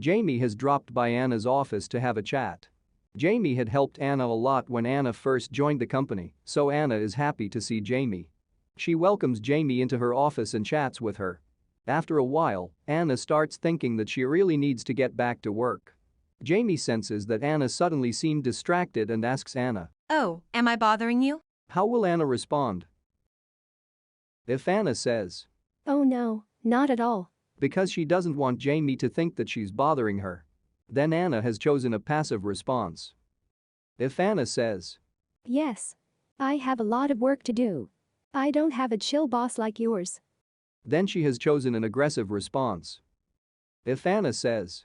Jamie has dropped by Anna's office to have a chat. Jamie had helped Anna a lot when Anna first joined the company, so Anna is happy to see Jamie. She welcomes Jamie into her office and chats with her. After a while, Anna starts thinking that she really needs to get back to work. Jamie senses that Anna suddenly seemed distracted and asks Anna, "Oh, am I bothering you?" how will Anna respond? If Anna says, "Oh no, not at all," because she doesn't want Jamie to think that she's bothering her, then Anna has chosen a passive response. If Anna says, "Yes. I have a lot of work to do. I don't have a chill boss like yours," then she has chosen an aggressive response. If Anna says,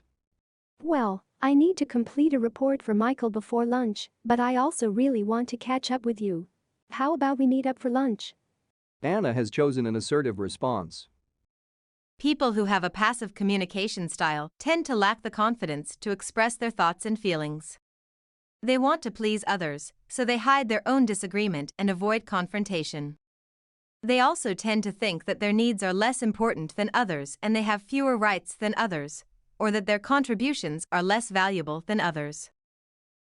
"Well, I need to complete a report for Michael before lunch, but I also really want to catch up with you. How about we meet up for lunch?" Anna has chosen an assertive response. People who have a passive communication style tend to lack the confidence to express their thoughts and feelings. They want to please others, so they hide their own disagreement and avoid confrontation. They also tend to think that their needs are less important than others and they have fewer rights than others, or that their contributions are less valuable than others.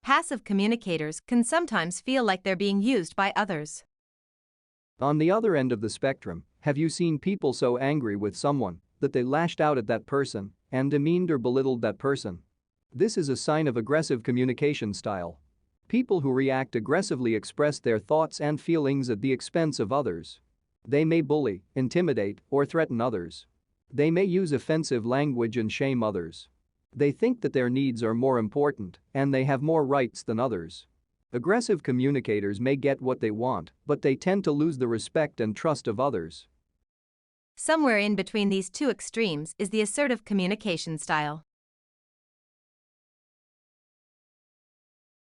Passive communicators can sometimes feel like they're being used by others. On the other end of the spectrum, have you seen people so angry with someone that they lashed out at that person and demeaned or belittled that person? This is a sign of aggressive communication style. People who react aggressively express their thoughts and feelings at the expense of others. They may bully, intimidate, or threaten others. They may use offensive language and shame others. They think that their needs are more important and they have more rights than others. Aggressive communicators may get what they want, but they tend to lose the respect and trust of others. Somewhere in between these two extremes is the assertive communication style.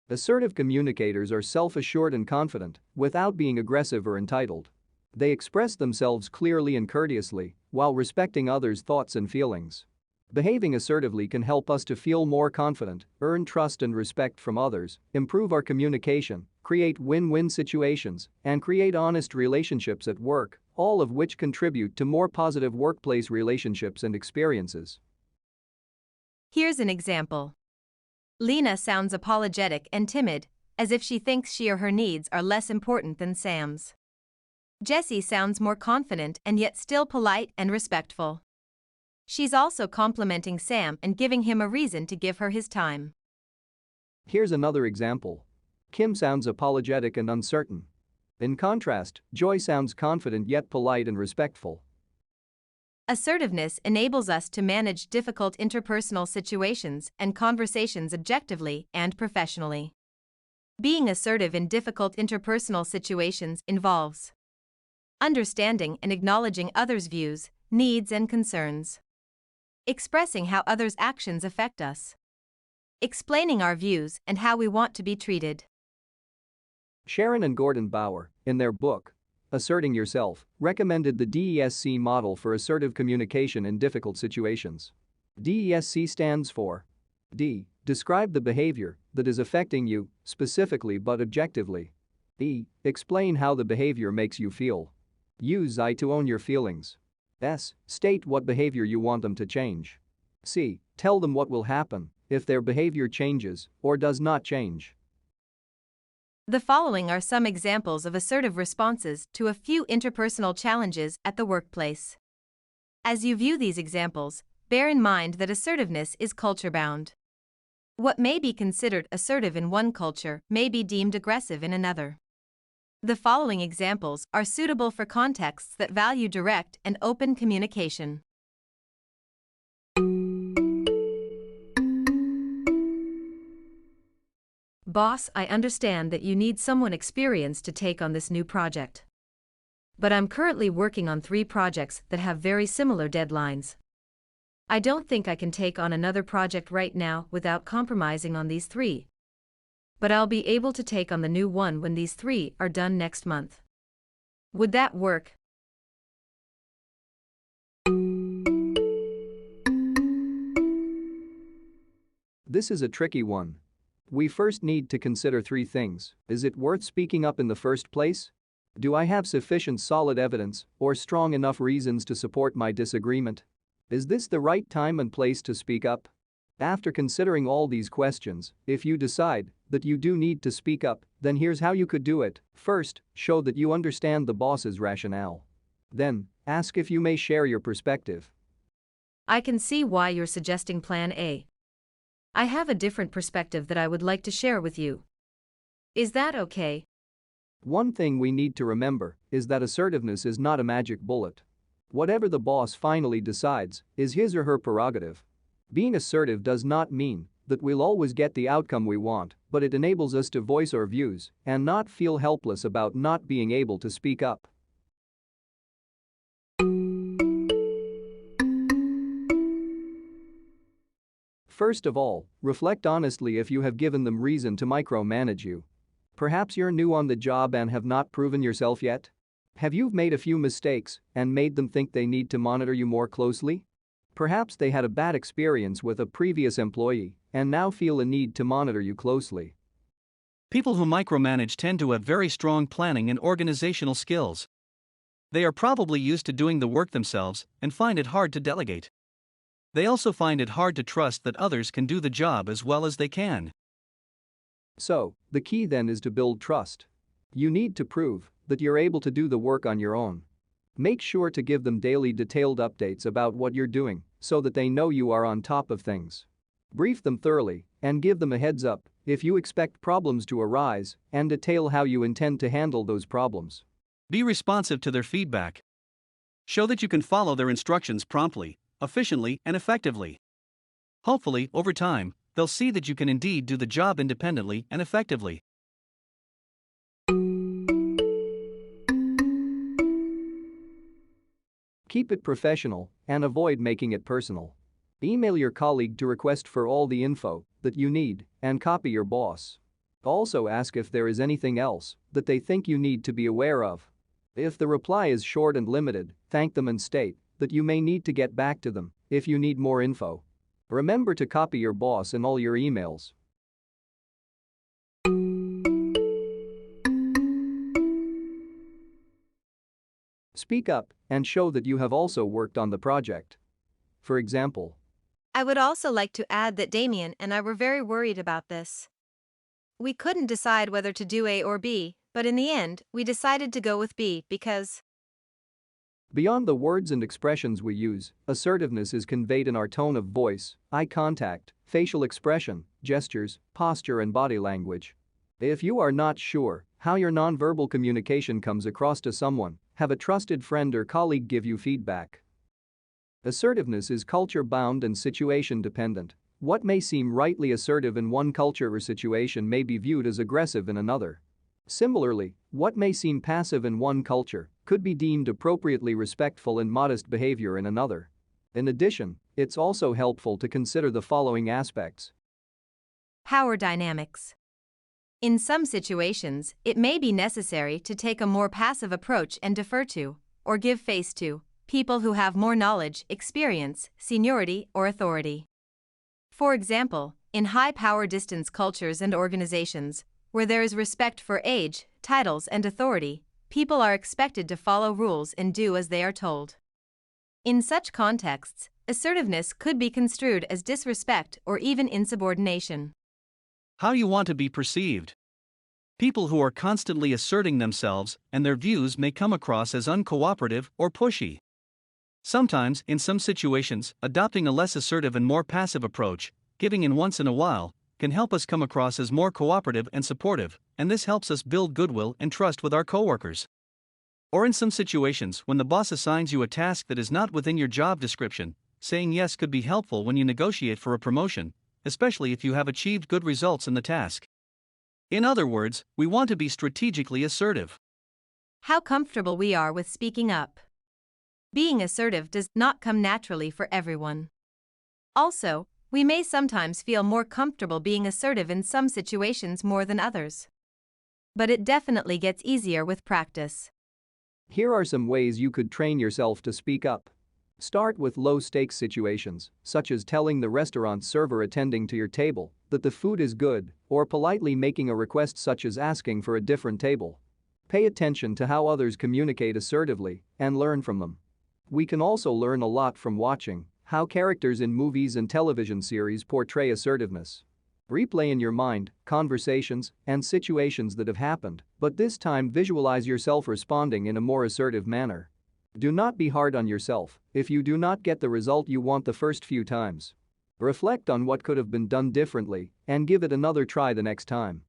Assertive communicators are self-assured and confident, without being aggressive or entitled. They express themselves clearly and courteously, while respecting others' thoughts and feelings. Behaving assertively can help us to feel more confident, earn trust and respect from others, improve our communication, create win-win situations, and create honest relationships at work, all of which contribute to more positive workplace relationships and experiences. Here's an example. Lena sounds apologetic and timid, as if she thinks she or her needs are less important than Sam's. Jessie sounds more confident and yet still polite and respectful. She's also complimenting Sam and giving him a reason to give her his time. Here's another example. Kim sounds apologetic and uncertain. In contrast, Joy sounds confident yet polite and respectful. Assertiveness enables us to manage difficult interpersonal situations and conversations objectively and professionally. Being assertive in difficult interpersonal situations involves understanding and acknowledging others' views, needs, and concerns. Expressing how others' actions affect us. Explaining our views and how we want to be treated. Sharon and Gordon Bauer, in their book, Asserting Yourself, recommended the DESC model for assertive communication in difficult situations. DESC stands for D. Describe the behavior that is affecting you, specifically but objectively. E. Explain how the behavior makes you feel. Use I to own your feelings. S. State what behavior you want them to change. C. Tell them what will happen if their behavior changes or does not change. The following are some examples of assertive responses to a few interpersonal challenges at the workplace. As you view these examples, bear in mind that assertiveness is culture-bound. What may be considered assertive in one culture may be deemed aggressive in another. The following examples are suitable for contexts that value direct and open communication. Boss, I understand that you need someone experienced to take on this new project. But I'm currently working on 3 projects that have very similar deadlines. I don't think I can take on another project right now without compromising on these 3. But I'll be able to take on the new one when these 3 are done next month. Would that work? This is a tricky one. We first need to consider 3 things. Is it worth speaking up in the first place? Do I have sufficient solid evidence or strong enough reasons to support my disagreement? Is this the right time and place to speak up? After considering all these questions, if you decide that you do need to speak up, then here's how you could do it. First, show that you understand the boss's rationale. Then, ask if you may share your perspective. I can see why you're suggesting Plan A. I have a different perspective that I would like to share with you. Is that okay? One thing we need to remember is that assertiveness is not a magic bullet. Whatever the boss finally decides is his or her prerogative. Being assertive does not mean that we'll always get the outcome we want, but it enables us to voice our views and not feel helpless about not being able to speak up. First of all, reflect honestly if you have given them reason to micromanage you. Perhaps you're new on the job and have not proven yourself yet? Have you made a few mistakes and made them think they need to monitor you more closely? Perhaps they had a bad experience with a previous employee and now feel a need to monitor you closely. People who micromanage tend to have very strong planning and organizational skills. They are probably used to doing the work themselves and find it hard to delegate. They also find it hard to trust that others can do the job as well as they can. So, the key then is to build trust. You need to prove that you're able to do the work on your own. Make sure to give them daily detailed updates about what you're doing so that they know you are on top of things. Brief them thoroughly and give them a heads up if you expect problems to arise and detail how you intend to handle those problems. Be responsive to their feedback. Show that you can follow their instructions promptly, efficiently, and effectively. Hopefully, over time, they'll see that you can indeed do the job independently and effectively. Keep it professional and avoid making it personal. Email your colleague to request for all the info that you need and copy your boss. Also ask if there is anything else that they think you need to be aware of. If the reply is short and limited, thank them and state that you may need to get back to them if you need more info. Remember to copy your boss in all your emails. Speak up and show that you have also worked on the project. For example, I would also like to add that Damien and I were very worried about this. We couldn't decide whether to do A or B, but in the end, we decided to go with B because… Beyond the words and expressions we use, assertiveness is conveyed in our tone of voice, eye contact, facial expression, gestures, posture, and body language. If you are not sure how your nonverbal communication comes across to someone, have a trusted friend or colleague give you feedback. Assertiveness is culture-bound and situation-dependent. What may seem rightly assertive in one culture or situation may be viewed as aggressive in another. Similarly, what may seem passive in one culture could be deemed appropriately respectful and modest behavior in another. In addition, it's also helpful to consider the following aspects. Power dynamics. In some situations, it may be necessary to take a more passive approach and defer to, or give face to, people who have more knowledge, experience, seniority, or authority. For example, in high-power distance cultures and organizations, where there is respect for age, titles, and authority, people are expected to follow rules and do as they are told. In such contexts, assertiveness could be construed as disrespect or even insubordination. How you want to be perceived. People who are constantly asserting themselves and their views may come across as uncooperative or pushy. Sometimes, in some situations, adopting a less assertive and more passive approach, giving in once in a while, can help us come across as more cooperative and supportive, and this helps us build goodwill and trust with our coworkers. Or in some situations, when the boss assigns you a task that is not within your job description, saying yes could be helpful when you negotiate for a promotion, especially if you have achieved good results in the task. In other words, we want to be strategically assertive. How comfortable we are with speaking up. Being assertive does not come naturally for everyone. Also, we may sometimes feel more comfortable being assertive in some situations more than others. But it definitely gets easier with practice. Here are some ways you could train yourself to speak up. Start with low-stakes situations, such as telling the restaurant server attending to your table that the food is good, or politely making a request such as asking for a different table. Pay attention to how others communicate assertively and learn from them. We can also learn a lot from watching How characters in movies and television series portray assertiveness. Replay in your mind conversations and situations that have happened, but this time visualize yourself responding in a more assertive manner. Do not be hard on yourself if you do not get the result you want the first few times. Reflect on what could have been done differently and give it another try the next time.